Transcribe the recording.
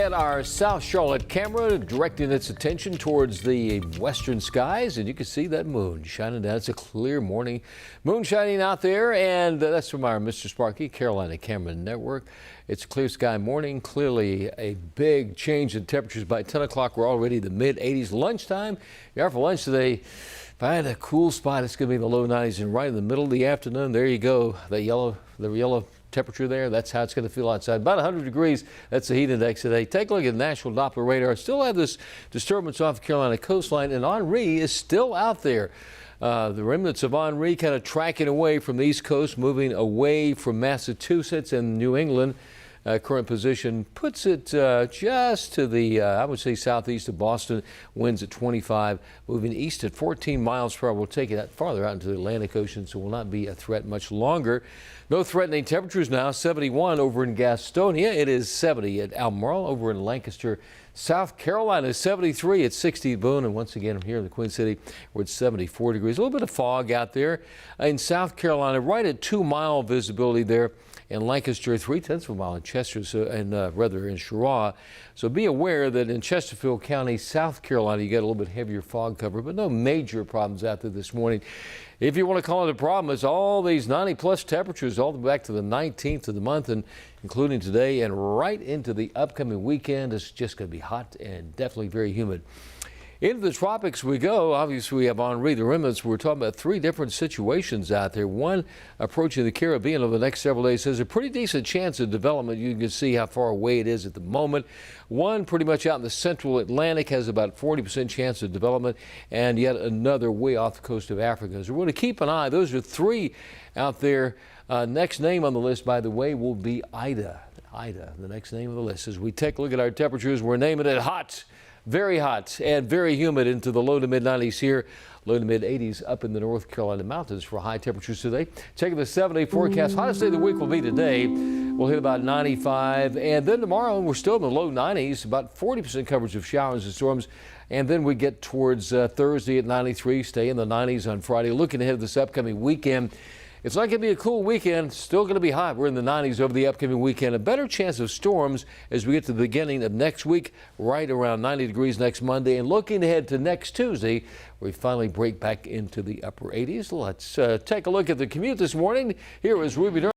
At our South Charlotte camera, directing its attention towards the western skies, and you can see that moon shining down. It's a clear morning, moon shining out there, and that's from our Mr. Sparky Carolina Camera Network. It's a clear sky morning, clearly a big change in temperatures. By 10 o'clock, we're already in the mid-80s. Lunchtime, you're out for lunch today. Find a cool spot. It's going to be in the low 90s, and right in the middle of the afternoon, there you go, the yellow temperature there. That's how it's going to feel outside. About 100 degrees. That's the heat index today. Take a look at the National Doppler radar. Still have this disturbance off the Carolina coastline, and Henri is still out there. The remnants of Henri kind of tracking away from the East Coast, moving away from Massachusetts and New England. Current position puts it just to the, I would say, southeast of Boston. Winds at 25, moving east at 14 miles per hour. We'll take it that farther out into the Atlantic Ocean, so will not be a threat much longer. No threatening temperatures now. 71 over in Gastonia. It is 70 at Albemarle. Over in Lancaster, South Carolina, 73 at 60 at Boone. And once again, I'm here in the Queen City, we're at 74 degrees. A little bit of fog out there in South Carolina, right at 2-mile visibility there. In Lancaster, 0.3 of a mile in Chester, rather in Cheraw. So be aware that in Chesterfield County, South Carolina, you get a little bit heavier fog cover, but no major problems out there this morning. If you want to call it a problem, it's all these 90-plus temperatures all the way back to the 19th of the month, and including today and right into the upcoming weekend. It's just going to be hot and definitely very humid. Into the tropics we go. Obviously, we have Henri, the remnants. We're talking about 3 different situations out there. One approaching the Caribbean over the next several days has a pretty decent chance of development. You can see how far away it is at the moment. One pretty much out in the central Atlantic has about 40% chance of development, and yet another way off the coast of Africa. So we're going to keep an eye. Those are 3 out there. Next name on the list, by the way, will be Ida. Ida, the next name of the list. As we take a look at our temperatures, we're naming it hot. Very hot and very humid into the low to mid 90s here. Low to mid 80s up in the North Carolina mountains for high temperatures today. Checking the 7-day forecast. Hottest day of the week will be today. We'll hit about 95. And then tomorrow we're still in the low 90s, about 40% coverage of showers and storms. And then we get towards Thursday at 93, stay in the 90s on Friday. Looking ahead of this upcoming weekend. It's not going to be a cool weekend. Still going to be hot. We're in the 90s over the upcoming weekend. A better chance of storms as we get to the beginning of next week, right around 90 degrees next Monday. And looking ahead to next Tuesday, we finally break back into the upper 80s. Let's take a look at the commute this morning. Here is Ruby Durham.